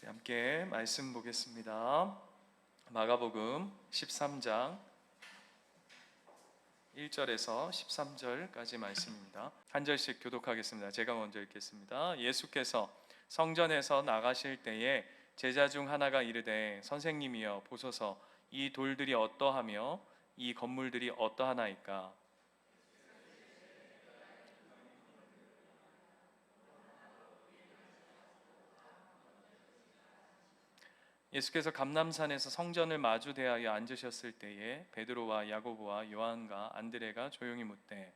함께 말씀 보겠습니다. 마가복음 13장 1절에서 13절까지 말씀입니다. 한 절씩 교독하겠습니다. 제가 먼저 읽겠습니다. 예수께서 성전에서 나가실 때에 제자 중 하나가 이르되 선생님이여 보소서 이 돌들이 어떠하며 이 건물들이 어떠하나이까. 예수께서 감람산에서 성전을 마주 대하여 앉으셨을 때에 베드로와 야고보와 요한과 안드레가 조용히 묻되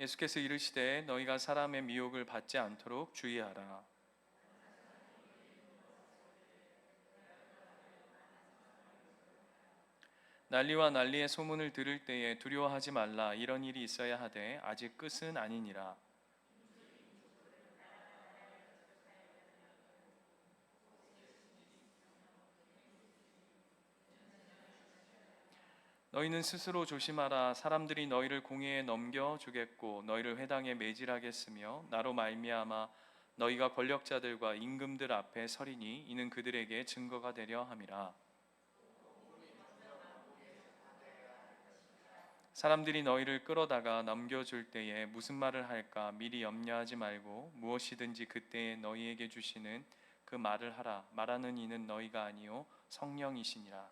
예수께서 이르시되 너희가 사람의 미혹을 받지 않도록 주의하라. 난리와 난리의 소문을 들을 때에 두려워하지 말라. 이런 일이 있어야 하되 아직 끝은 아니니라. 너희는 스스로 조심하라. 사람들이 너희를 공회에 넘겨주겠고 너희를 회당에 매질하겠으며 나로 말미암아 너희가 권력자들과 임금들 앞에 서리니 이는 그들에게 증거가 되려 함이라. 사람들이 너희를 끌어다가 넘겨줄 때에 무슨 말을 할까 미리 염려하지 말고 무엇이든지 그때에 너희에게 주시는 그 말을 하라. 말하는 이는 너희가 아니요 성령이시니라.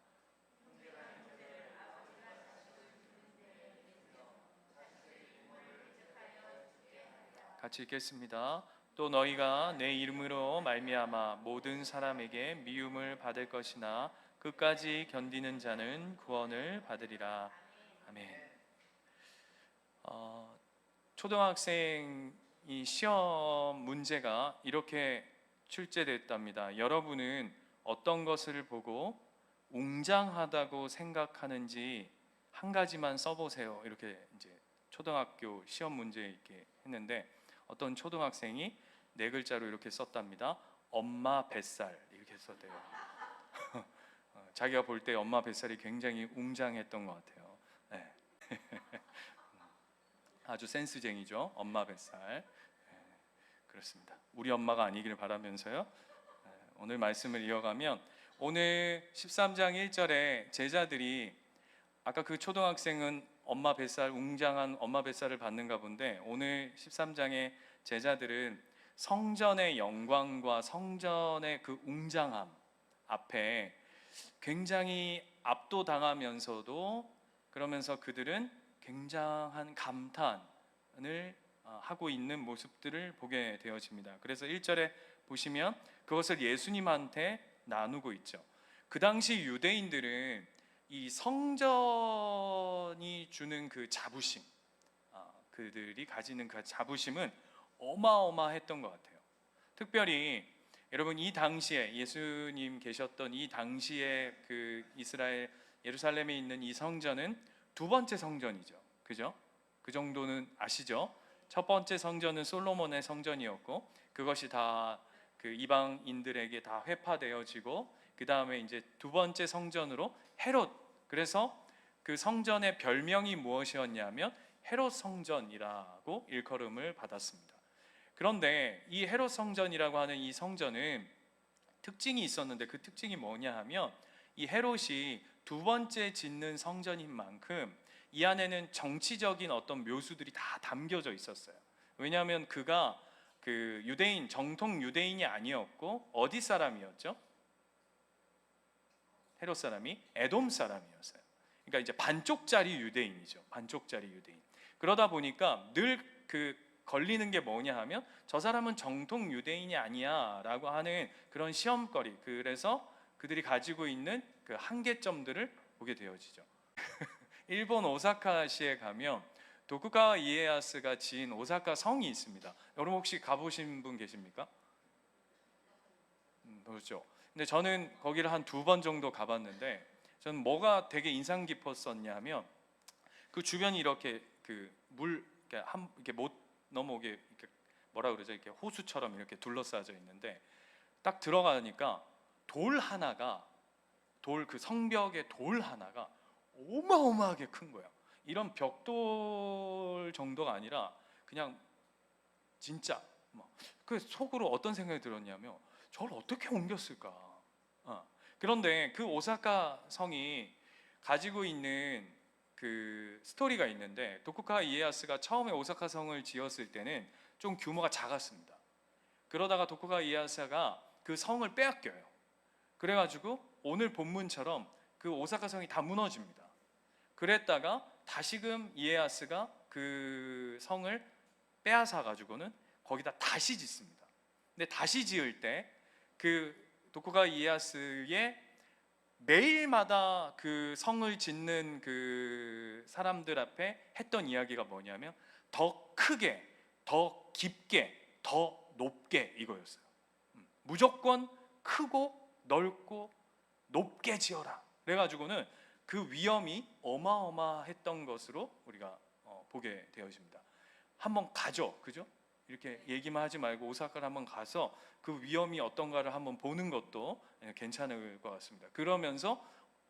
같이 읽겠습니다. 또 너희가 내 이름으로 말미암아 모든 사람에게 미움을 받을 것이나 끝까지 견디는 자는 구원을 받으리라. 아멘. 초등학생이 시험 문제가 이렇게 출제됐답니다. 여러분은 어떤 것을 보고 웅장하다고 생각하는지 한 가지만 써보세요. 이렇게 이제 초등학교 시험 문제 이렇게 했는데 어떤 초등학생이 네 글자로 이렇게 썼답니다. 엄마 뱃살 이렇게 썼대요. 자기가 볼 때 엄마 뱃살이 굉장히 웅장했던 것 같아요. 네. 아주 센스쟁이죠. 엄마 뱃살. 그렇습니다. 우리 엄마가 아니길 바라면서요. 오늘 말씀을 이어가면 오늘 13장 1절에 제자들이 아까 그 초등학생은 엄마 뱃살 웅장한 엄마 뱃살을 받는가 본데 오늘 13장의 제자들은 성전의 영광과 성전의 그 웅장함 앞에 굉장히 압도당하면서도 그러면서 그들은 굉장한 감탄을 하고 있는 모습들을 보게 되어집니다. 그래서 1절에 보시면 그것을 예수님한테 나누고 있죠. 그 당시 유대인들은 이 성전이 주는 그 자부심, 그들이 가지는 그 자부심은 어마어마했던 것 같아요. 특별히 여러분 이 당시에 예수님 계셨던 이 당시에 그 이스라엘 예루살렘에 있는 이 성전은 두 번째 성전이죠. 그죠? 그 정도는 아시죠? 첫 번째 성전은 솔로몬의 성전이었고 그것이 다 그 이방인들에게 다 회파되어지고 그 다음에 이제 두 번째 성전으로 헤롯, 그래서 그 성전의 별명이 무엇이었냐면 헤롯 성전이라고 일컬음을 받았습니다. 그런데 이 헤롯 성전이라고 하는 이 성전은 특징이 있었는데 그 특징이 뭐냐 하면 이 헤롯이 두 번째 짓는 성전인 만큼 이 안에는 정치적인 어떤 묘수들이 다 담겨져 있었어요. 왜냐하면 그가 그 유대인, 정통 유대인이 아니었고 어디 사람이었죠? 헤롯 사람이 에돔 사람이었어요. 그러니까 이제 반쪽짜리 유대인이죠. 반쪽짜리 유대인. 그러다 보니까 늘 그 걸리는 게 뭐냐 하면 저 사람은 정통 유대인이 아니야 라고 하는 그런 시험거리, 그래서 그들이 가지고 있는 그 한계점들을 보게 되어지죠. 일본 오사카시에 가면 도쿠가와 이에야스가 지은 오사카 성이 있습니다. 여러분 혹시 가보신 분 계십니까? 그렇죠. 근데 저는 거기를 한 두 번 정도 가봤는데 저는 뭐가 되게 인상 깊었었냐면 그 주변이 이렇게 그 물 이렇게 못 넘어오게 이렇게 뭐라 그러죠? 이렇게 호수처럼 이렇게 둘러싸여 있는데 딱 들어가니까 돌 하나가 그 성벽의 돌 하나가 어마어마하게 큰 거야. 이런 벽돌 정도가 아니라 그냥 진짜 그 속으로 어떤 생각이 들었냐면 저걸 어떻게 옮겼을까? 그런데 그 오사카 성이 가지고 있는 그 스토리가 있는데, 도쿠가와 이에야스가 처음에 오사카 성을 지었을 때는 좀 규모가 작았습니다. 그러다가 도쿠가와 이에야스가 그 성을 빼앗겨요. 그래가지고 오늘 본문처럼 그 오사카 성이 다 무너집니다. 그랬다가 다시금 이에야스가 그 성을 빼앗아 가지고는 거기다 다시 짓습니다. 근데 다시 지을 때 그 도쿠가와 이에야스의 매일마다 그 성을 짓는 그 사람들 앞에 했던 이야기가 뭐냐면 더 크게, 더 깊게, 더 높게 이거였어요. 무조건 크고 넓고 높게 지어라. 그래가지고는 그 위험이 어마어마했던 것으로 우리가 보게 되어집니다. 한번 가죠, 그죠? 이렇게 얘기만 하지 말고 오사카를 한번 가서 그 위험이 어떤가를 한번 보는 것도 괜찮을 것 같습니다. 그러면서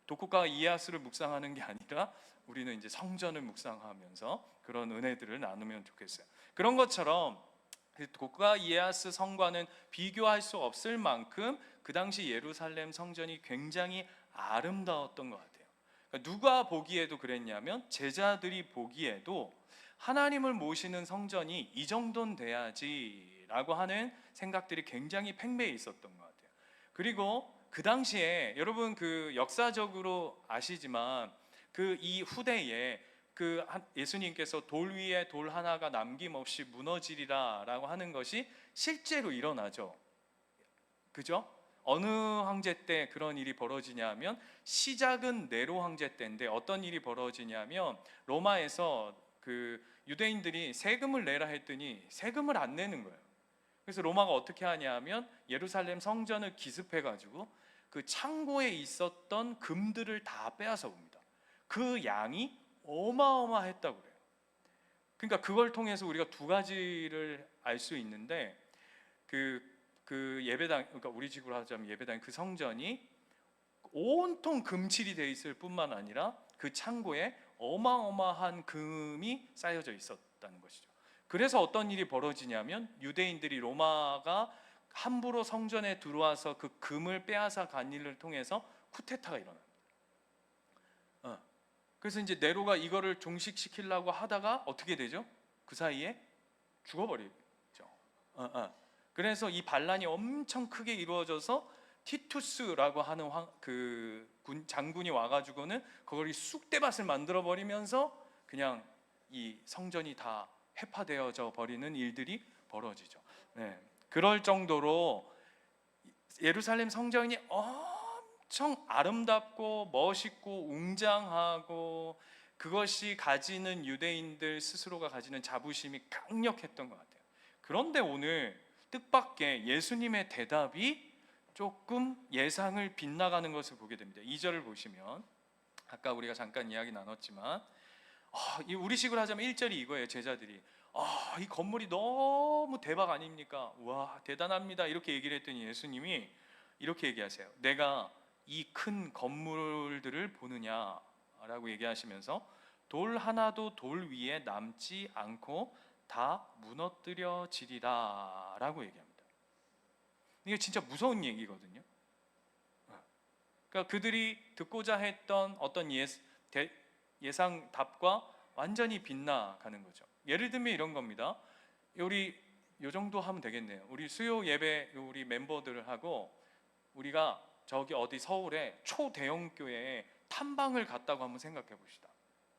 도쿠가와 이에야스를 묵상하는 게 아니라 우리는 이제 성전을 묵상하면서 그런 은혜들을 나누면 좋겠어요. 그런 것처럼 도쿠가와 이에야스 성과는 비교할 수 없을 만큼 그 당시 예루살렘 성전이 굉장히 아름다웠던 것 같아요. 그러니까 누가 보기에도 그랬냐면 제자들이 보기에도 하나님을 모시는 성전이 이 정도는 돼야지라고 하는 생각들이 굉장히 팽배해 있었던 것 같아요. 그리고 그 당시에 여러분 그 역사적으로 아시지만 그 이 후대에 그 예수님께서 돌 위에 돌 하나가 남김없이 무너지리라라고 하는 것이 실제로 일어나죠. 그죠? 어느 황제 때 그런 일이 벌어지냐면 시작은 네로 황제 때인데 어떤 일이 벌어지냐면 로마에서 그 유대인들이 세금을 내라 했더니 세금을 안 내는 거예요. 그래서 로마가 어떻게 하냐면 예루살렘 성전을 기습해 가지고 그 창고에 있었던 금들을 다 빼앗아 옵니다. 그 양이 어마어마했다고 그래요. 그러니까 그걸 통해서 우리가 두 가지를 알 수 있는데 그 예배당, 그러니까 우리 식으로 하자면 예배당 그 성전이 온통 금칠이 돼 있을 뿐만 아니라 그 창고에 어마어마한 금이 쌓여져 있었다는 것이죠. 그래서 어떤 일이 벌어지냐면 유대인들이 로마가 함부로 성전에 들어와서 그 금을 빼앗아 간 일을 통해서 쿠데타가 일어납니다. 그래서 이제 네로가 이거를 종식시키려고 하다가 어떻게 되죠? 그 사이에 죽어버리죠. 그래서 이 반란이 엄청 크게 이루어져서 티투스라고 하는 장군이 와가지고는 그걸 쑥대밭을 만들어 버리면서 그냥 이 성전이 다 해파되어져 버리는 일들이 벌어지죠. 네. 그럴 정도로 예루살렘 성전이 엄청 아름답고 멋있고 웅장하고 그것이 가지는 유대인들 스스로가 가지는 자부심이 강력했던 것 같아요. 그런데 오늘 뜻밖의 예수님의 대답이 조금 예상을 빗나가는 것을 보게 됩니다. 2절을 보시면 아까 우리가 잠깐 이야기 나눴지만 우리식으로 하자면 1절이 이거예요. 제자들이 이 건물이 너무 대박 아닙니까? 와 대단합니다 이렇게 얘기를 했더니 예수님이 이렇게 얘기하세요. 내가 이 큰 건물들을 보느냐라고 얘기하시면서 돌 하나도 돌 위에 남지 않고 다 무너뜨려지리라 라고 얘기합니다. 이게 진짜 무서운 얘기거든요. 그러니까 그들이 듣고자 했던 어떤 예상 답과 완전히 빗나가는 거죠. 예를 들면 이런 겁니다. 우리 요 정도 하면 되겠네요. 우리 수요 예배 우리 멤버들하고 우리가 저기 어디 서울에 초대형 교회에 탐방을 갔다고 한번 생각해 봅시다.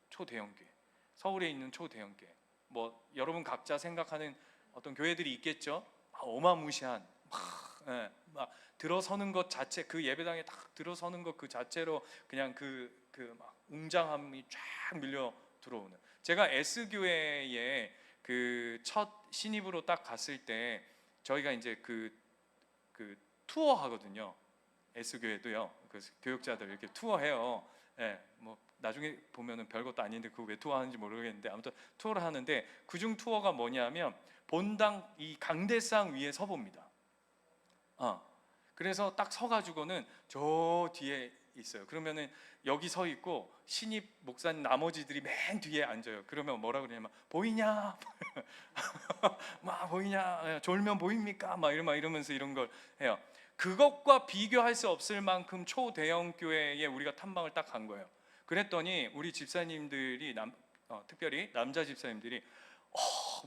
초대형 교회, 서울에 있는 초대형 교회. 뭐 여러분 각자 생각하는 어떤 교회들이 있겠죠. 어마무시한 막 들어서는 것 자체, 그 예배당에 딱 들어서는 것 그 자체로 그냥 그 막 웅장함이 쫙 밀려 들어오는. 제가 S 교회에 그 첫 신입으로 딱 갔을 때 저희가 이제 그 투어 하거든요. S 교회도요. 그 교육자들 이렇게 투어해요. 예, 뭐 나중에 보면은 별것도 아닌데 그거 왜 투어하는지 모르겠는데 아무튼 투어를 하는데 그중 투어가 뭐냐면 본당 이 강대상 위에 서봅니다. 그래서 딱 서가지고는 저 뒤에 있어요. 그러면은 여기 서 있고 신입 목사님 나머지들이 맨 뒤에 앉아요. 그러면 뭐라 그러냐면 보이냐? 막 보이냐? 졸면 보입니까? 막 이러면서 이런 걸 해요. 그것과 비교할 수 없을 만큼 초대형 교회에 우리가 탐방을 딱 간 거예요. 그랬더니 우리 집사님들이 특별히 남자 집사님들이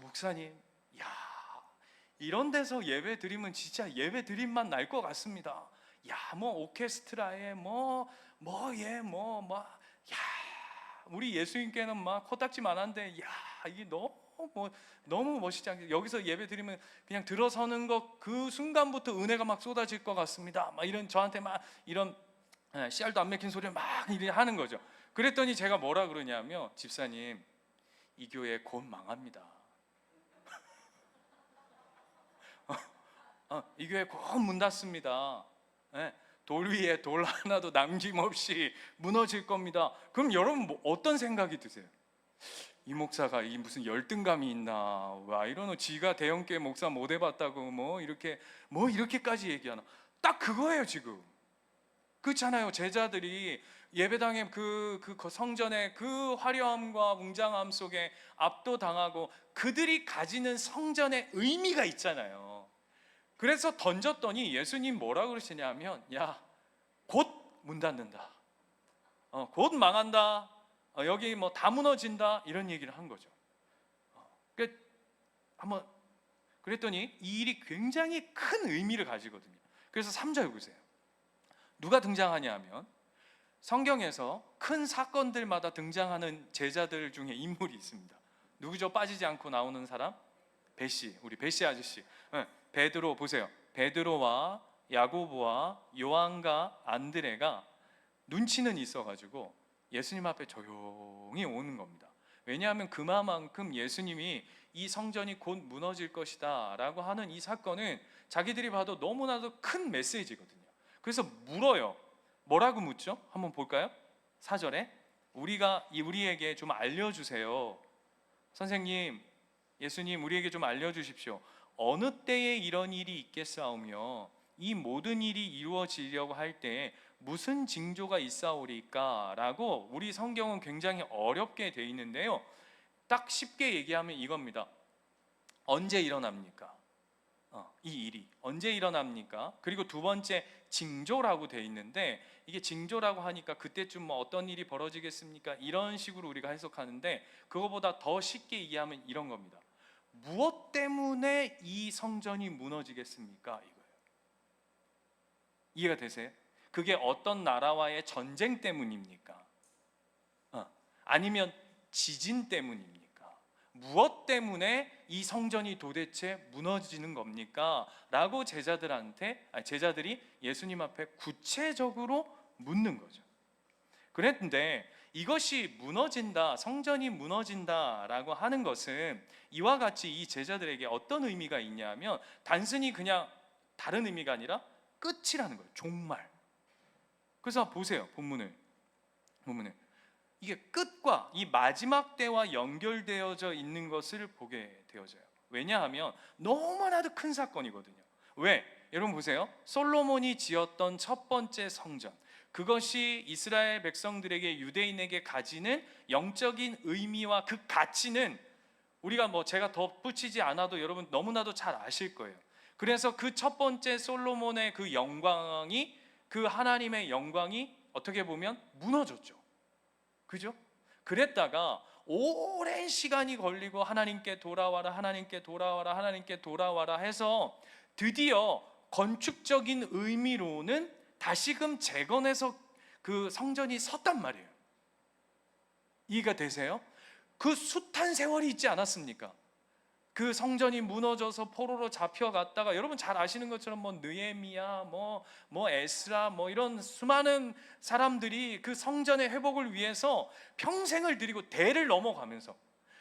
목사님, 야, 이런 데서 예배 드리면 진짜 예배 드림만 날 것 같습니다. 야, 뭐 오케스트라에 야, 우리 예수님께는 막 코딱지만한데, 야, 이게 너무 멋있지 않게 여기서 예배 드리면 그냥 들어서는 것 그 순간부터 은혜가 막 쏟아질 것 같습니다. 막 이런 저한테 막 이런 씨알도 안 맥힌 소리를 막 이렇게 하는 거죠. 그랬더니 제가 뭐라 그러냐면, 집사님, 이 교회 곧 망합니다. 이 교회 곧 문 닫습니다. 돌 위에 돌 하나도 남김없이 무너질 겁니다. 그럼 여러분 어떤 생각이 드세요? 이 목사가 이 무슨 열등감이 있나? 와, 이러노 지가 대형교회 목사 못 해봤다고 이렇게까지 얘기하나? 딱 그거예요 지금. 그렇잖아요. 제자들이 예배당의 그 성전의 그 화려함과 웅장함 속에 압도당하고 그들이 가지는 성전의 의미가 있잖아요. 그래서 던졌더니 예수님 뭐라 그러시냐면, 야, 곧 문 닫는다. 곧 망한다. 여기 뭐 다 무너진다. 이런 얘기를 한 거죠. 그랬더니 이 일이 굉장히 큰 의미를 가지거든요. 그래서 3절 보세요. 누가 등장하냐 하면 성경에서 큰 사건들마다 등장하는 제자들 중에 인물이 있습니다. 누구죠? 빠지지 않고 나오는 사람? 베시, 우리 베시 아저씨. 베드로 보세요. 베드로와 야고보와 요한과 안드레가 눈치는 있어가지고 예수님 앞에 조용히 오는 겁니다. 왜냐하면 그만큼 예수님이 이 성전이 곧 무너질 것이다 라고 하는 이 사건은 자기들이 봐도 너무나도 큰 메시지거든요. 그래서 물어요. 뭐라고 묻죠? 한번 볼까요? 4절에 우리에게 좀 알려주세요. 선생님, 예수님, 우리에게 좀 알려주십시오. 어느 때에 이런 일이 있겠사오며 이 모든 일이 이루어지려고 할 때에 무슨 징조가 있사오리까? 라고 우리 성경은 굉장히 어렵게 돼 있는데요, 딱 쉽게 얘기하면 이겁니다. 언제 일어납니까? 이 일이 언제 일어납니까? 그리고 두 번째, 징조라고 돼 있는데, 이게 징조라고 하니까 그때쯤 뭐 어떤 일이 벌어지겠습니까? 이런 식으로 우리가 해석하는데, 그거보다 더 쉽게 얘기하면 이런 겁니다. 무엇 때문에 이 성전이 무너지겠습니까? 이거예요. 이해가 되세요? 그게 어떤 나라와의 전쟁 때문입니까? 아니면 지진 때문입니까? 무엇 때문에 이 성전이 도대체 무너지는 겁니까? 라고 제자들이 예수님 앞에 구체적으로 묻는 거죠. 그랬는데 이것이 무너진다, 성전이 무너진다 라고 하는 것은 이와 같이 이 제자들에게 어떤 의미가 있냐면, 단순히 그냥 다른 의미가 아니라 끝이라는 거예요. 종말. 그래서 보세요, 본문을 이게 끝과 이 마지막 때와 연결되어져 있는 것을 보게 되어져요. 왜냐하면 너무나도 큰 사건이거든요. 왜? 여러분 보세요. 솔로몬이 지었던 첫 번째 성전, 그것이 이스라엘 백성들에게, 유대인에게 가지는 영적인 의미와 그 가치는 우리가 제가 덧붙이지 않아도 여러분 너무나도 잘 아실 거예요. 그래서 그 첫 번째 솔로몬의 그 영광이, 그 하나님의 영광이 어떻게 보면 무너졌죠. 그죠? 그랬다가 오랜 시간이 걸리고 하나님께 돌아와라, 하나님께 돌아와라, 하나님께 돌아와라 해서 드디어 건축적인 의미로는 다시금 재건해서 그 성전이 섰단 말이에요. 이해가 되세요? 그 숱한 세월이 있지 않았습니까? 그 성전이 무너져서 포로로 잡혀갔다가, 여러분 잘 아시는 것처럼 느헤미야, 에스라, 이런 수많은 사람들이 그 성전의 회복을 위해서 평생을 들이고 대를 넘어가면서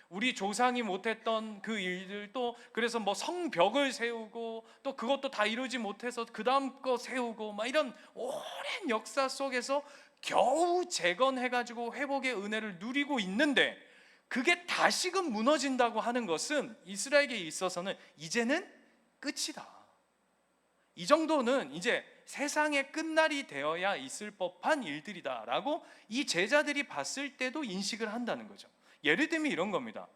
우리 조상이 못했던 그 일들, 또 그래서 성벽을 세우고 또 그것도 다 이루지 못해서 그 다음 거 세우고 이런 오랜 역사 속에서 겨우 재건해가지고 회복의 은혜를 누리고 있는데, 그게 다시금 무너진다고 하는 것은 이스라엘에게 있어서는 이제는 끝이다. 이 정도는 이제 세상의 끝날이 되어야 있을 법한 일들이다라고 이 제자들이 봤을 때도 인식을 한다는 거죠. 예를 들면 이런 겁니다.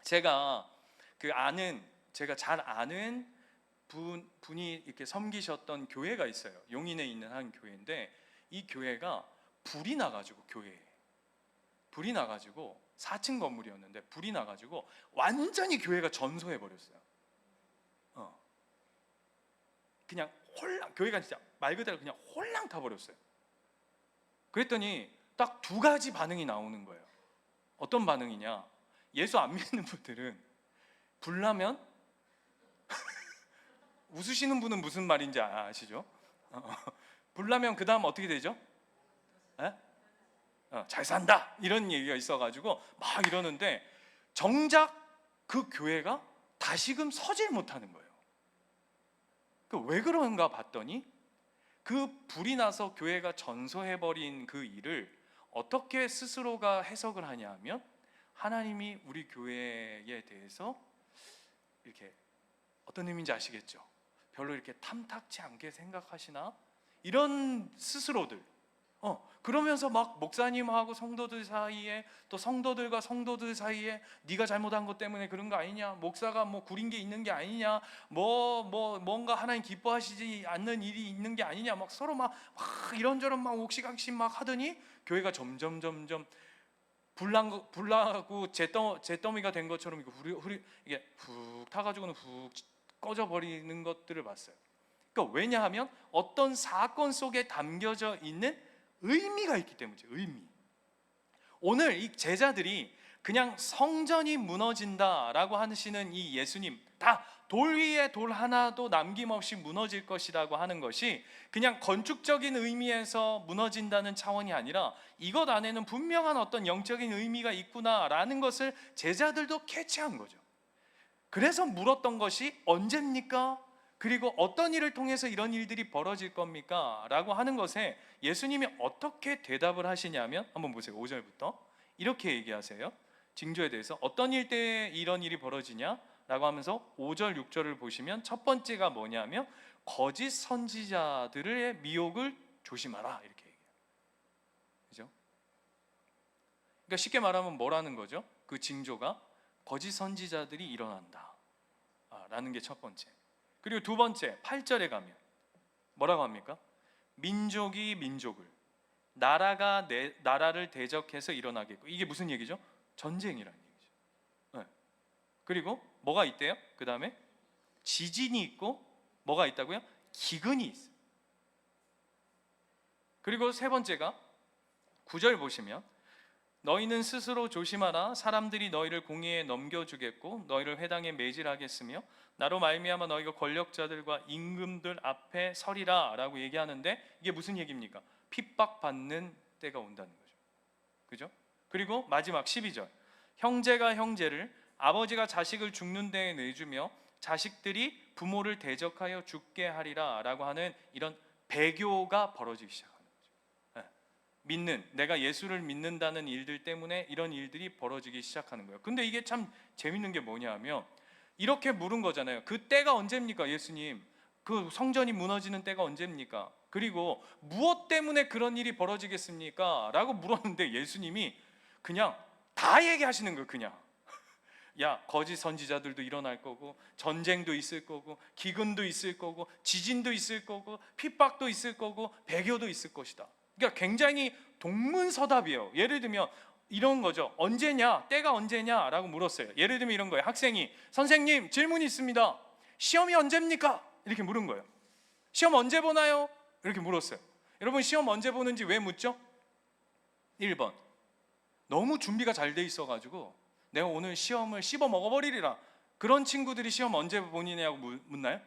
제가 제가 잘 아는 분이 이렇게 섬기셨던 교회가 있어요. 용인에 있는 한 교회인데, 이 교회가 불이 나가지고, 불이 나가지고 4층 건물이었는데 불이 나가지고 완전히 교회가 전소해 버렸어요. 그냥 교회가 진짜 말 그대로 그냥 홀랑 타버렸어요. 그랬더니 딱 두 가지 반응이 나오는 거예요. 어떤 반응이냐? 예수 안 믿는 분들은 불 나면 웃으시는 분은 무슨 말인지 아시죠? 불 나면 그 다음 어떻게 되죠? 잘 산다 이런 얘기가 있어가지고 막 이러는데, 정작 그 교회가 다시금 서질 못하는 거예요. 왜 그런가 봤더니 그 불이 나서 교회가 전소해버린 그 일을 어떻게 스스로가 해석을 하냐 하면, 하나님이 우리 교회에 대해서 이렇게, 어떤 의미인지 아시겠죠? 별로 이렇게 탐탁치 않게 생각하시나? 이런 스스로들. 그러면서 막 목사님하고 성도들 사이에, 또 성도들과 성도들 사이에 네가 잘못한 것 때문에 그런 거 아니냐, 목사가 뭐 구린 게 있는 게 아니냐, 뭔가 하나님 기뻐하시지 않는 일이 있는 게 아니냐, 막 서로 막 이런저런 막 옥시각시 막 하더니 교회가 점점 불나고 잿더미가 된 것처럼 이게 훅 타가지고는 훅 꺼져 버리는 것들을 봤어요. 그러니까 왜냐하면 어떤 사건 속에 담겨져 있는 의미가 있기 때문이죠. 의미. 오늘 이 제자들이 그냥 성전이 무너진다라고 하시는 이 예수님, 다 돌 위에 돌 하나도 남김없이 무너질 것이라고 하는 것이 그냥 건축적인 의미에서 무너진다는 차원이 아니라 이것 안에는 분명한 어떤 영적인 의미가 있구나라는 것을 제자들도 캐치한 거죠. 그래서 물었던 것이 언제입니까? 그리고 어떤 일을 통해서 이런 일들이 벌어질 겁니까? 라고 하는 것에 예수님이 어떻게 대답을 하시냐면, 한번 보세요. 5절부터 이렇게 얘기하세요. 징조에 대해서 어떤 일 때에 이런 일이 벌어지냐? 라고 하면서 5절, 6절을 보시면 첫 번째가 뭐냐면, 거짓 선지자들의 미혹을 조심하라, 이렇게 얘기해요. 그죠? 그러니까 쉽게 말하면 뭐라는 거죠? 그 징조가 거짓 선지자들이 일어난다 라는 게 첫 번째. 그리고 두 번째, 8절에 가면 뭐라고 합니까? 민족이 민족을, 나라가 나라를 대적해서 일어나겠고. 이게 무슨 얘기죠? 전쟁이라는 얘기죠. 네. 그리고 뭐가 있대요? 그 다음에 지진이 있고, 뭐가 있다고요? 기근이 있어요. 그리고 세 번째가 9절 보시면, 너희는 스스로 조심하라. 사람들이 너희를 공의에 넘겨주겠고 너희를 회당에 매질하겠으며 나로 말미암아 너희가 권력자들과 임금들 앞에 서리라 라고 얘기하는데, 이게 무슨 얘기입니까? 핍박받는 때가 온다는 거죠. 그죠? 그리고 마지막 12절, 형제가 형제를, 아버지가 자식을 죽는 데에 내주며 자식들이 부모를 대적하여 죽게 하리라 라고 하는 이런 배교가 벌어지기 시작합니다. 내가 예수를 믿는다는 일들 때문에 이런 일들이 벌어지기 시작하는 거예요. 근데 이게 참 재밌는 게 뭐냐 하면, 이렇게 물은 거잖아요. 그 때가 언제입니까? 예수님, 그 성전이 무너지는 때가 언제입니까? 그리고 무엇 때문에 그런 일이 벌어지겠습니까? 라고 물었는데 예수님이 그냥 다 얘기하시는 거예요. 그냥 야, 거짓 선지자들도 일어날 거고, 전쟁도 있을 거고, 기근도 있을 거고, 지진도 있을 거고, 핍박도 있을 거고, 배교도 있을 것이다. 그러니까 굉장히 동문서답이에요. 예를 들면 이런 거죠. 언제냐? 때가 언제냐? 라고 물었어요. 예를 들면 이런 거예요. 학생이 선생님 질문이 있습니다. 시험이 언제입니까? 이렇게 물은 거예요. 시험 언제 보나요? 이렇게 물었어요. 여러분, 시험 언제 보는지 왜 묻죠? 1번, 너무 준비가 잘 돼 있어가지고 내가 오늘 시험을 씹어 먹어버리리라. 그런 친구들이 시험 언제 보느냐고 묻나요?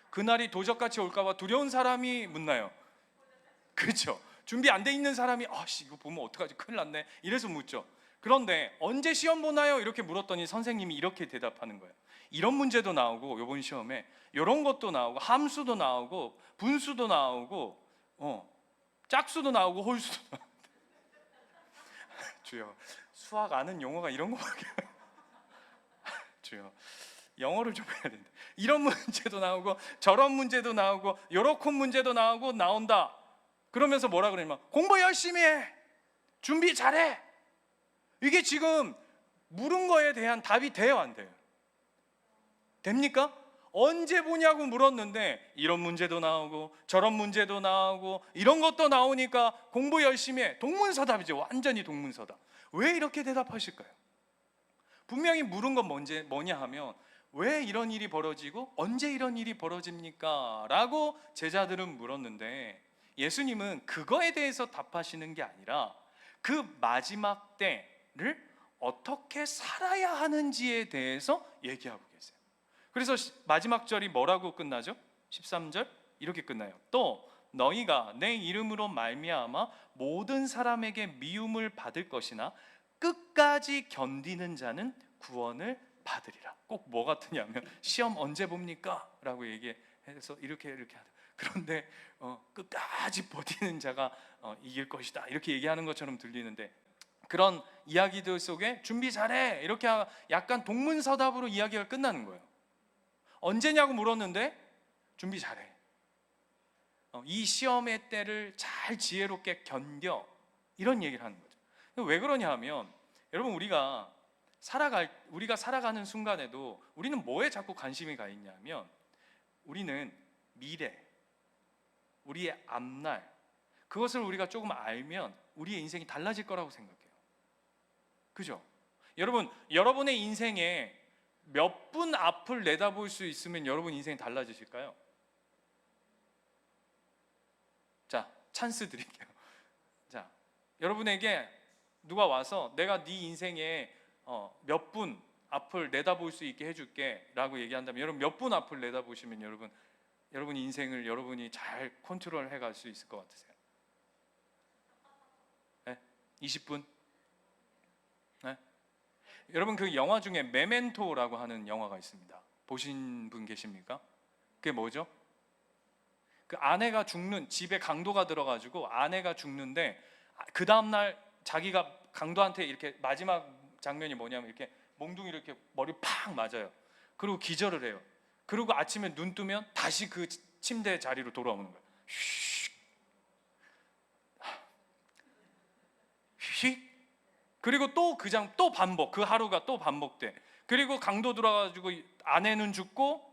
그날이 도적같이 올까봐 두려운 사람이 묻나요? 그렇죠. 준비 안 돼 있는 사람이 이거 보면 어떡하지, 큰일 났네, 이래서 묻죠. 그런데 언제 시험 보나요? 이렇게 물었더니 선생님이 이렇게 대답하는 거예요. 이런 문제도 나오고 이번 시험에 이런 것도 나오고 함수도 나오고 분수도 나오고 짝수도 나오고 홀수도 나오고. 주여, 수학 아는 용어가 이런 거밖에. 주여, 영어를 좀 해야 된다. 이런 문제도 나오고 저런 문제도 나오고 요렇게 문제도 나오고 나온다. 그러면서 뭐라 그러냐면 공부 열심히 해. 준비 잘해. 이게 지금 물은 거에 대한 답이 돼요, 안 돼요? 됩니까? 언제 보냐고 물었는데 이런 문제도 나오고 저런 문제도 나오고 이런 것도 나오니까 공부 열심히 해. 동문서답이죠. 완전히 동문서답. 왜 이렇게 대답하실까요? 분명히 물은 건 뭐냐 하면 왜 이런 일이 벌어지고 언제 이런 일이 벌어집니까? 라고 제자들은 물었는데 예수님은 그거에 대해서 답하시는 게 아니라 그 마지막 때를 어떻게 살아야 하는지에 대해서 얘기하고 계세요. 그래서 마지막 절이 뭐라고 끝나죠? 13절 이렇게 끝나요. 또 너희가 내 이름으로 말미암아 모든 사람에게 미움을 받을 것이나 끝까지 견디는 자는 구원을 받으리라. 꼭 뭐 같으냐면 시험 언제 봅니까? 라고 얘기해서 이렇게 하죠. 그런데 끝까지 버티는 자가 이길 것이다 이렇게 얘기하는 것처럼 들리는데, 그런 이야기들 속에 준비 잘해 이렇게 약간 동문서답으로 이야기가 끝나는 거예요. 언제냐고 물었는데 준비 잘해. 이 시험의 때를 잘 지혜롭게 견뎌. 이런 얘기를 하는 거죠. 왜 그러냐 하면 여러분 우리가 살아가는 순간에도 우리는 뭐에 자꾸 관심이 가 있냐면 우리는 미래, 우리의 앞날, 그것을 우리가 조금 알면 우리의 인생이 달라질 거라고 생각해요. 그죠? 여러분, 여러분의 인생에 몇 분 앞을 내다볼 수 있으면 여러분 인생이 달라지실까요? 자, 찬스 드릴게요. 자, 여러분에게 누가 와서 내가 네 인생에 몇 분 앞을 내다볼 수 있게 해줄게 라고 얘기한다면 여러분 몇 분 앞을 내다보시면 여러분 인생을 여러분이 잘 컨트롤 해갈 수 있을 것 같으세요? 네? 20분? 네? 여러분 그 영화 중에 메멘토라고 하는 영화가 있습니다. 보신 분 계십니까? 그게 뭐죠? 그 아내가 죽는, 집에 강도가 들어가지고 아내가 죽는데 그 다음날 자기가 강도한테 이렇게 마지막 장면이 뭐냐면 이렇게 몽둥이 이렇게 머리 팍 맞아요. 그리고 기절을 해요. 그리고 아침에 눈 뜨면 다시 그 침대 자리로 돌아오는 거예요. 휙. 그리고 또 또 반복. 그 하루가 또 반복돼. 그리고 강도 들어가지고 아내는 죽고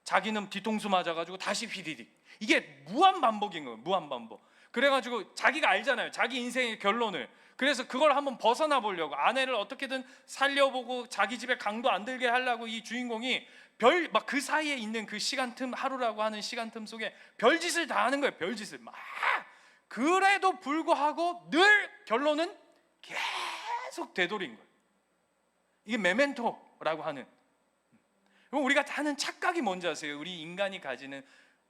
자기는 뒤통수 맞아가지고 다시 휘디딕. 이게 무한 반복인 거예요. 무한 반복. 그래가지고 자기가 알잖아요. 자기 인생의 결론을. 그래서 그걸 한번 벗어나 보려고 아내를 어떻게든 살려보고 자기 집에 강도 안 들게 하려고 이 주인공이 막 그 사이에 있는 그 시간틈, 하루라고 하는 시간틈 속에 별짓을 다 하는 거예요. 별짓을 막. 그래도 불구하고 늘 결론은 계속 되돌린 거예요. 이게 메멘토라고 하는. 그럼 우리가 하는 착각이 뭔지 아세요? 우리 인간이 가지는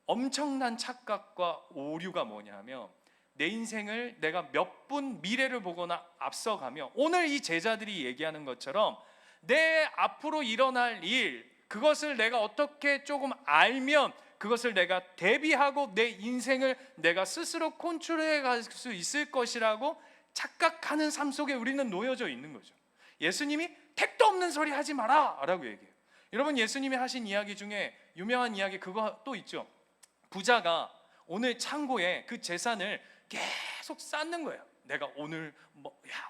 엄청난 착각과 오류가 뭐냐면 내 인생을 내가 몇 분 미래를 보거나 앞서가며 오늘 이 제자들이 얘기하는 것처럼 내 앞으로 일어날 일, 그것을 내가 어떻게 조금 알면 그것을 내가 대비하고 내 인생을 내가 스스로 컨트롤해 갈 수 있을 것이라고 착각하는 삶 속에 우리는 놓여져 있는 거죠. 예수님이 택도 없는 소리 하지 마라 라고 얘기해요. 여러분 예수님이 하신 이야기 중에 유명한 이야기 그거 또 있죠. 부자가 오늘 창고에 그 재산을 계속 쌓는 거예요. 내가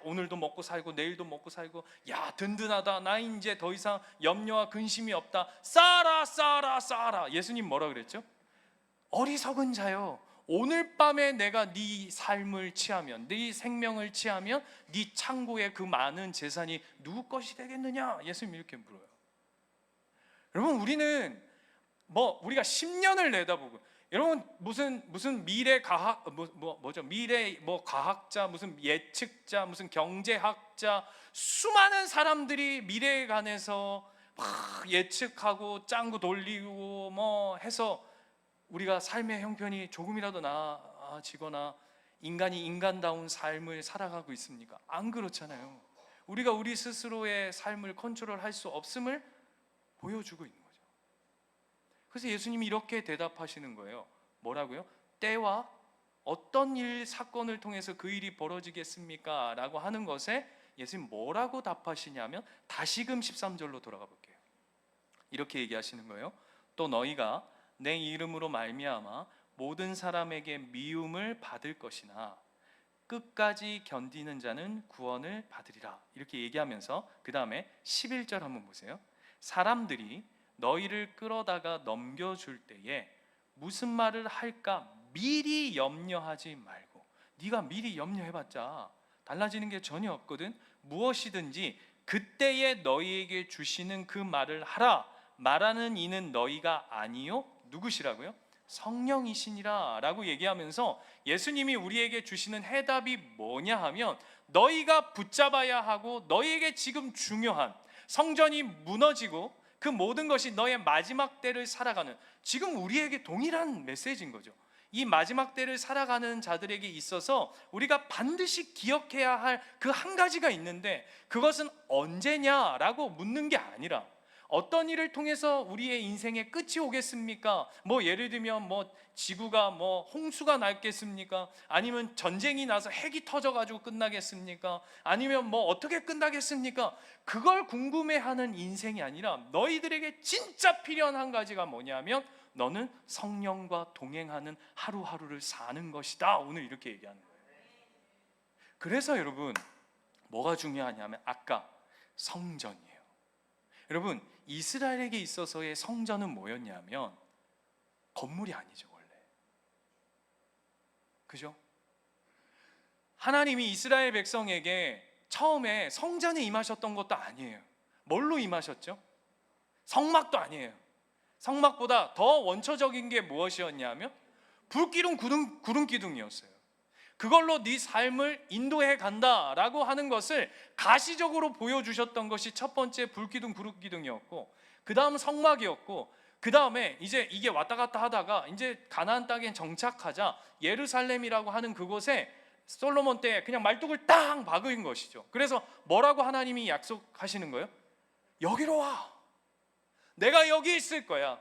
오늘도 먹고 살고 내일도 먹고 살고, 야 든든하다, 나 이제 더 이상 염려와 근심이 없다, 쌓아라 쌓아라 쌓아라. 예수님 뭐라 그랬죠? 어리석은 자요, 오늘 밤에 내가 네 삶을 취하면, 네 생명을 취하면 네 창고에 그 많은 재산이 누구 것이 되겠느냐? 예수님 이렇게 물어요. 여러분 우리는 우리가 10년을 내다보고, 여러분 무슨 미래 과학 뭐죠? 미래 과학자, 무슨 예측자, 무슨 경제학자, 수많은 사람들이 미래에 관해서 막 예측하고 짱구 돌리고 해서 우리가 삶의 형편이 조금이라도 나아지거나 인간이 인간다운 삶을 살아가고 있습니까? 안 그렇잖아요. 우리가 우리 스스로의 삶을 컨트롤할 수 없음을 보여주고 있는 거죠. 그래서 예수님이 이렇게 대답하시는 거예요. 뭐라고요? 때와 어떤 일, 사건을 통해서 그 일이 벌어지겠습니까? 라고 하는 것에 예수님 뭐라고 답하시냐면 다시금 13절로 돌아가 볼게요. 이렇게 얘기하시는 거예요. 또 너희가 내 이름으로 말미암아 모든 사람에게 미움을 받을 것이나 끝까지 견디는 자는 구원을 받으리라. 이렇게 얘기하면서 그 다음에 11절 한번 보세요. 사람들이 너희를 끌어다가 넘겨줄 때에 무슨 말을 할까 미리 염려하지 말고. 네가 미리 염려해봤자 달라지는 게 전혀 없거든. 무엇이든지 그때에 너희에게 주시는 그 말을 하라. 말하는 이는 너희가 아니요 누구시라고요? 성령이시니라 라고 얘기하면서 예수님이 우리에게 주시는 해답이 뭐냐 하면, 너희가 붙잡아야 하고 너희에게 지금 중요한 성전이 무너지고 그 모든 것이 너의 마지막 때를 살아가는, 지금 우리에게 동일한 메시지인 거죠. 이 마지막 때를 살아가는 자들에게 있어서 우리가 반드시 기억해야 할 그 한 가지가 있는데, 그것은 언제냐라고 묻는 게 아니라 어떤 일을 통해서 우리의 인생의 끝이 오겠습니까? 뭐 예를 들면 뭐 지구가 뭐 홍수가 날겠습니까? 아니면 전쟁이 나서 핵이 터져가지고 끝나겠습니까? 아니면 뭐 어떻게 끝나겠습니까? 그걸 궁금해하는 인생이 아니라 너희들에게 진짜 필요한 한 가지가 뭐냐면, 너는 성령과 동행하는 하루하루를 사는 것이다. 오늘 이렇게 얘기하는 거예요. 그래서 여러분 뭐가 중요하냐면 아까 성전이에요. 여러분 이스라엘에게 있어서의 성전은 뭐였냐면 건물이 아니죠 원래. 그죠? 하나님이 이스라엘 백성에게 처음에 성전에 임하셨던 것도 아니에요. 뭘로 임하셨죠? 성막도 아니에요. 성막보다 더 원초적인 게 무엇이었냐면 불기둥 구름기둥이었어요. 그걸로 네 삶을 인도해 간다라고 하는 것을 가시적으로 보여주셨던 것이 첫 번째 불기둥 구름기둥이었고, 그 다음 성막이었고, 그 다음에 이제 이게 왔다 갔다 하다가 이제 가나안 땅에 정착하자 예루살렘이라고 하는 그곳에 솔로몬 때 그냥 말뚝을 땅 박은 것이죠. 그래서 뭐라고 하나님이 약속하시는 거예요? 여기로 와. 내가 여기 있을 거야.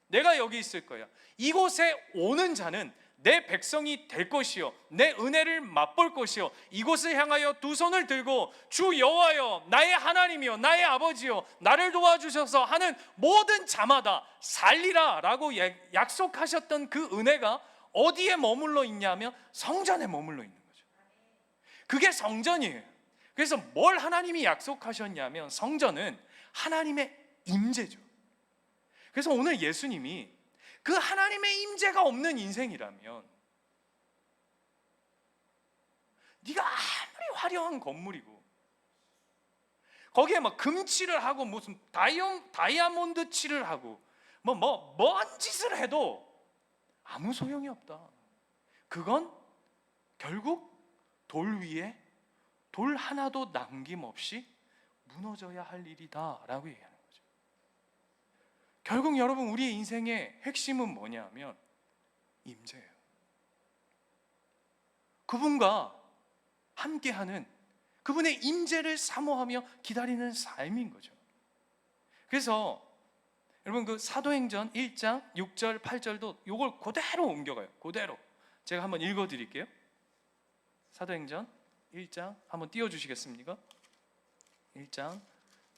내가 여기 있을 거야. 이곳에 오는 자는 내 백성이 될 것이요 내 은혜를 맛볼 것이요 이곳을 향하여 두 손을 들고 주 여호와여 나의 하나님이요 나의 아버지요 나를 도와주셔서 하는 모든 자마다 살리라 라고 약속하셨던 그 은혜가 어디에 머물러 있냐면 성전에 머물러 있는 거죠. 그게 성전이에요. 그래서 뭘 하나님이 약속하셨냐면 성전은 하나님의 임재죠. 그래서 오늘 예수님이 그 하나님의 임재가 없는 인생이라면, 네가 아무리 화려한 건물이고 거기에 막 금칠을 하고 무슨 다이아몬드 칠을 하고 뭔 짓을 해도 아무 소용이 없다. 그건 결국 돌 위에 돌 하나도 남김없이 무너져야 할 일이다 라고 얘기하는 거예요. 결국 여러분 우리의 인생의 핵심은 뭐냐면 임재예요. 그분과 함께하는 그분의 임재를 사모하며 기다리는 삶인 거죠. 그래서 여러분 그 사도행전 1장 6절 8절도 이걸 그대로 옮겨가요. 그대로 제가 한번 읽어드릴게요. 사도행전 1장 한번 띄워주시겠습니까? 1장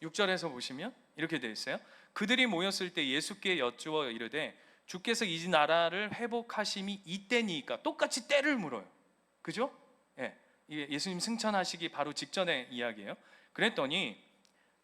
6절에서 보시면 이렇게 되어 있어요. 그들이 모였을 때 예수께 여쭈어 이르되 주께서 이 나라를 회복하심이 이때니까. 똑같이 때를 물어요. 그죠? 예, 예수님 승천하시기 바로 직전의 이야기예요. 그랬더니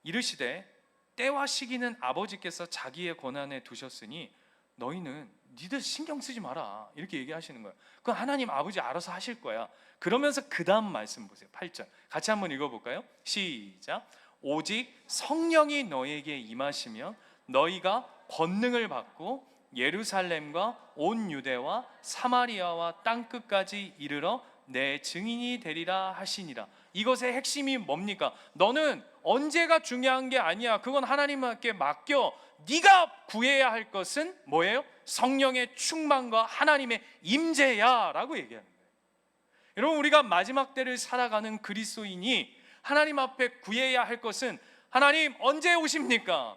이르시되 때와 시기는 아버지께서 자기의 권한에 두셨으니 너희는 니들 신경 쓰지 마라 이렇게 얘기하시는 거예요. 그건 하나님 아버지 알아서 하실 거야. 그러면서 그 다음 말씀 보세요. 8절 같이 한번 읽어볼까요? 시작. 오직 성령이 너에게 임하시면 너희가 권능을 받고 예루살렘과 온 유대와 사마리아와 땅끝까지 이르러 내 증인이 되리라 하시니라. 이것의 핵심이 뭡니까? 너는 언제가 중요한 게 아니야. 그건 하나님께 맡겨. 네가 구해야 할 것은 뭐예요? 성령의 충만과 하나님의 임재야 라고 얘기하는 거예요. 여러분 우리가 마지막 때를 살아가는 그리스도인이 하나님 앞에 구해야 할 것은, 하나님 언제 오십니까?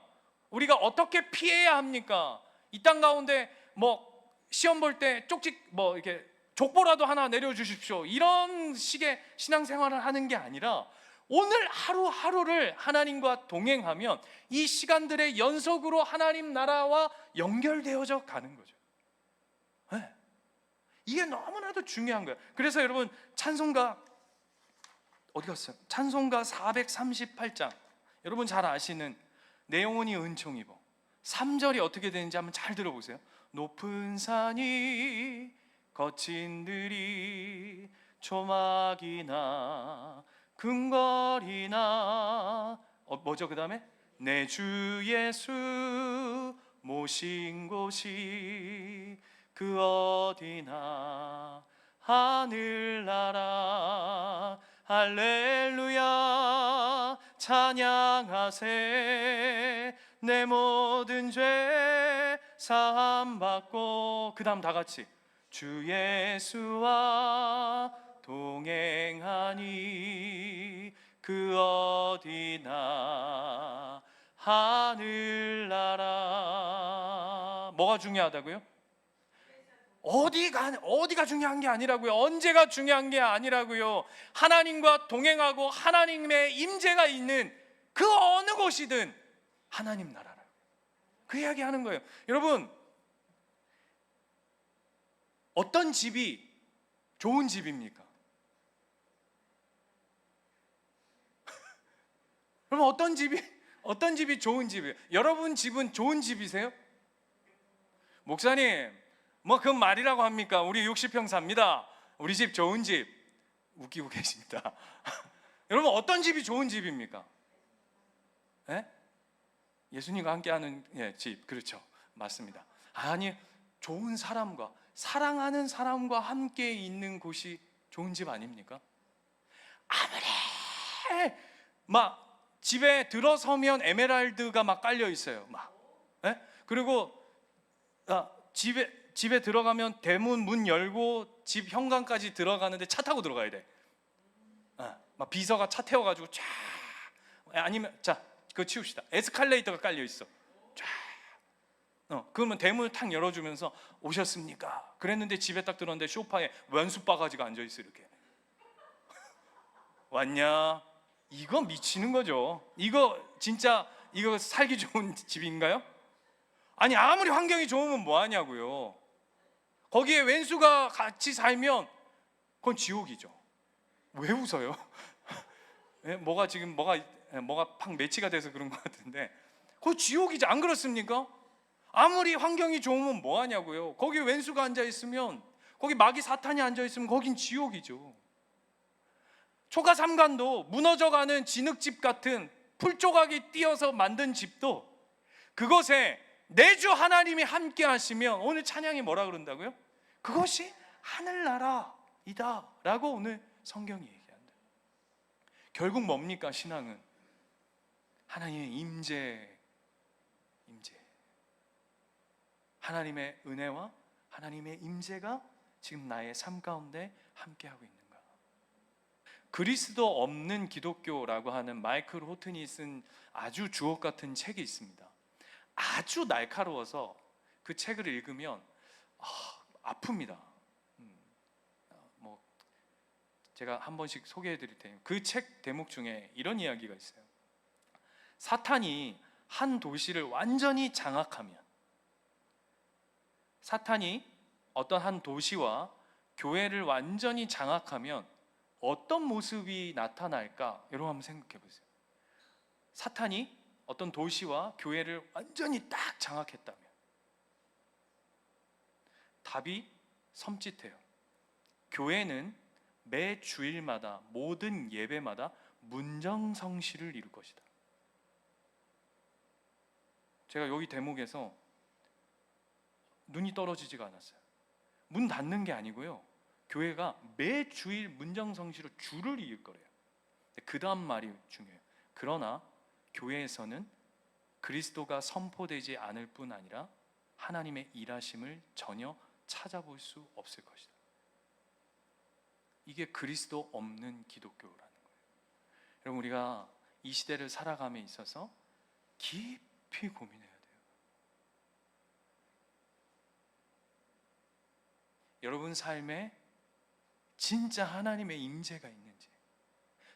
우리가 어떻게 피해야 합니까? 이 땅 가운데 뭐 시험 볼 때 쪽지 뭐 이렇게 족보라도 하나 내려주십시오 이런 식의 신앙생활을 하는 게 아니라 오늘 하루하루를 하나님과 동행하면 이 시간들의 연속으로 하나님 나라와 연결되어져 가는 거죠. 네. 이게 너무나도 중요한 거예요. 그래서 여러분, 찬송가 어디 갔어요? 찬송가 438장, 여러분 잘 아시는 내 영혼이 은총 입어, 3절이 어떻게 되는지 한번 잘 들어보세요. 높은 산이 거친 들이 조막이나 궁궐이나 뭐죠? 그 다음에 내 주 예수 모신 곳이 그 어디나 하늘나라 할렐루야 찬양하세 내 모든 죄 사함 받고, 그 다음 다 같이 주 예수와 동행하니 그 어디나 하늘나라. 뭐가 중요하다고요? 어디가 중요한 게 아니라고요. 언제가 중요한 게 아니라고요. 하나님과 동행하고 하나님의 임재가 있는 그 어느 곳이든 하나님 나라라. 그 이야기 하는 거예요. 여러분, 어떤 집이 좋은 집입니까? 그럼 어떤 집이 좋은 집이에요? 여러분 집은 좋은 집이세요? 목사님, 뭐 그 말이라고 합니까? 우리 60평 삽니다. 우리 집 좋은 집. 웃기고 계십니다. 여러분, 어떤 집이 좋은 집입니까? 예? 예수님과 함께하는 집, 그렇죠? 맞습니다. 아니, 좋은 사람과, 사랑하는 사람과 함께 있는 곳이 좋은 집 아닙니까? 아무리 막 집에 들어서면 에메랄드가 막 깔려 있어요. 막. 예? 그리고 집에 들어가면 대문 문 열고 집 현관까지 들어가는데 차 타고 들어가야 돼. 막 비서가 차 태워가지고 쫙, 아니면 자, 그거 치웁시다. 에스컬레이터가 깔려 있어. 쫙. 그러면 대문을 탁 열어주면서 오셨습니까? 그랬는데 집에 딱 들어왔는데 소파에 원수 바가지가 앉아 있어 이렇게. 왔냐? 이거 미치는 거죠. 이거 진짜 이거 살기 좋은 집인가요? 아니, 아무리 환경이 좋으면 뭐 하냐고요. 거기에 왼수가 같이 살면 그건 지옥이죠. 왜 웃어요? 뭐가 팍 매치가 돼서 그런 것 같은데, 그거 지옥이지, 안 그렇습니까? 아무리 환경이 좋으면 뭐 하냐고요. 거기 왼수가 앉아 있으면, 거기 마귀 사탄이 앉아 있으면 거긴 지옥이죠. 초가삼간도 무너져가는 진흙집 같은 풀조각이 띄어서 만든 집도 그것에 내 주 하나님이 함께 하시면, 오늘 찬양이 뭐라 그런다고요? 그것이 하늘나라이다 라고 오늘 성경이 얘기한다. 결국 뭡니까? 신앙은 하나님의 임재, 하나님의 은혜와 하나님의 임재가 지금 나의 삶 가운데 함께하고 있는가. 그리스도 없는 기독교라고 하는 마이클 호튼이 쓴 아주 주옥 같은 책이 있습니다. 아주 날카로워서 그 책을 읽으면 아픕니다. 제가 한 번씩 소개해 드릴 테니까. 그 책 대목 중에 이런 이야기가 있어요. 사탄이 한 도시를 완전히 장악하면, 사탄이 어떤 한 도시와 교회를 완전히 장악하면 어떤 모습이 나타날까? 여러분 한번 생각해 보세요. 사탄이 어떤 도시와 교회를 완전히 딱 장악했다면 답이 섬찟해요. 교회는 매 주일마다, 모든 예배마다 문정성시를 이룰 것이다. 제가 여기 대목에서 눈이 떨어지지가 않았어요. 문 닫는 게 아니고요, 교회가 매 주일 문정성시로 주를 이을 거래요. 그 다음 말이 중요해요. 그러나 교회에서는 그리스도가 선포되지 않을 뿐 아니라 하나님의 일하심을 전혀 찾아볼 수 없을 것이다. 이게 그리스도 없는 기독교라는 거예요. 여러분, 우리가 이 시대를 살아감에 있어서 깊이 고민해야 돼요. 여러분 삶에 진짜 하나님의 임재가 있는지,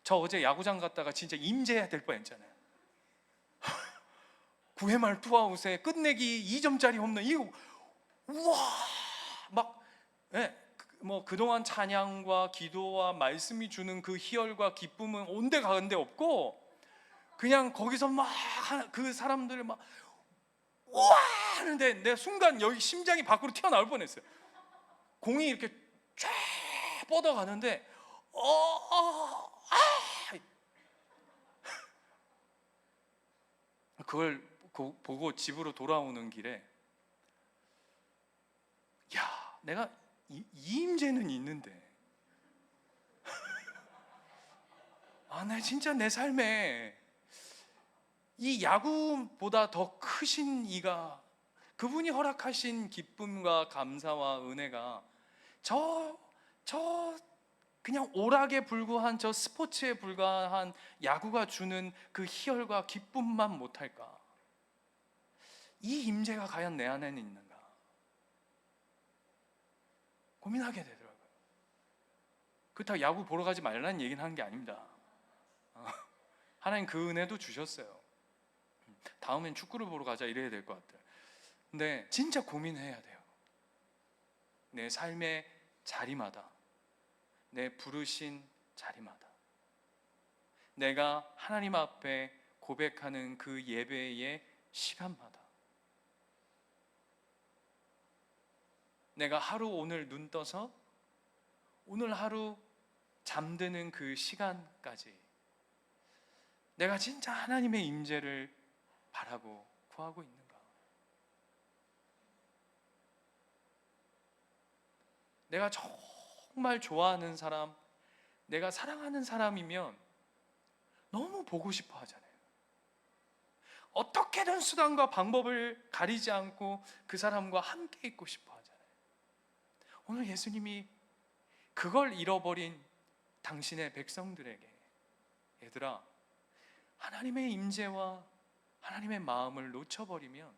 저 어제 야구장 갔다가 진짜 임재해야 될 뻔했잖아요. 9회 말 투아웃에 끝내기 2점짜리 홈런, 이거 우와 막, 예, 뭐 그동안 찬양과 기도와 말씀이 주는 그 희열과 기쁨은 온데 가는데 없고, 그냥 거기서 막 그 사람들 막 우와 하는데 내 순간 여기 심장이 밖으로 튀어나올 뻔했어요. 공이 이렇게 쫙 뻗어가는데 그걸 보고 집으로 돌아오는 길에, 야, 내가 이 임재는 있는데 나 진짜 내 삶에 이 야구보다 더 크신 이가, 그분이 허락하신 기쁨과 감사와 은혜가 저 그냥 오락에 불과한 저 스포츠에 불과한 야구가 주는 그 희열과 기쁨만 못할까? 이 임재가 과연 내 안에는 있는가? 고민하게 되더라고요. 그렇다고 야구 보러 가지 말라는 얘기는 하는 게 아닙니다. 하나님 그 은혜도 주셨어요. 다음엔 축구를 보러 가자 이래야 될 것 같아요. 근데 진짜 고민해야 돼요. 내 삶의 자리마다, 내 부르신 자리마다, 내가 하나님 앞에 고백하는 그 예배의 시간마다, 내가 하루 오늘 눈 떠서 오늘 하루 잠드는 그 시간까지 내가 진짜 하나님의 임재를 바라고 구하고 있는가? 내가 정말 좋아하는 사람, 내가 사랑하는 사람이면 너무 보고 싶어 하잖아요. 어떻게든 수단과 방법을 가리지 않고 그 사람과 함께 있고 싶어 하잖아요. 오늘 예수님이 그걸 잃어버린 당신의 백성들에게, 얘들아, 하나님의 임재와 하나님의 마음을 놓쳐버리면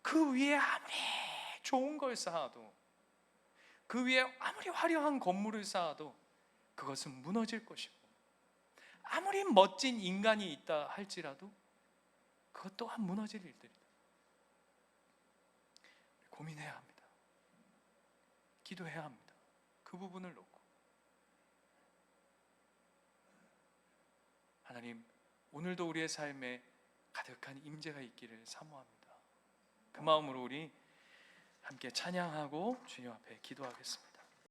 그 위에 아무리 좋은 걸 쌓아도, 그 위에 아무리 화려한 건물을 쌓아도 그것은 무너질 것이고, 아무리 멋진 인간이 있다 할지라도 그것 또한 무너질 일들이다. 고민해야 합니다. 기도해야 합니다. 그 부분을 놓고 하나님, 오늘도 우리의 삶에 가득한 임재가 있기를 사모합니다. 그 마음으로 우리 함께 찬양하고 주님 앞에 기도하겠습니다.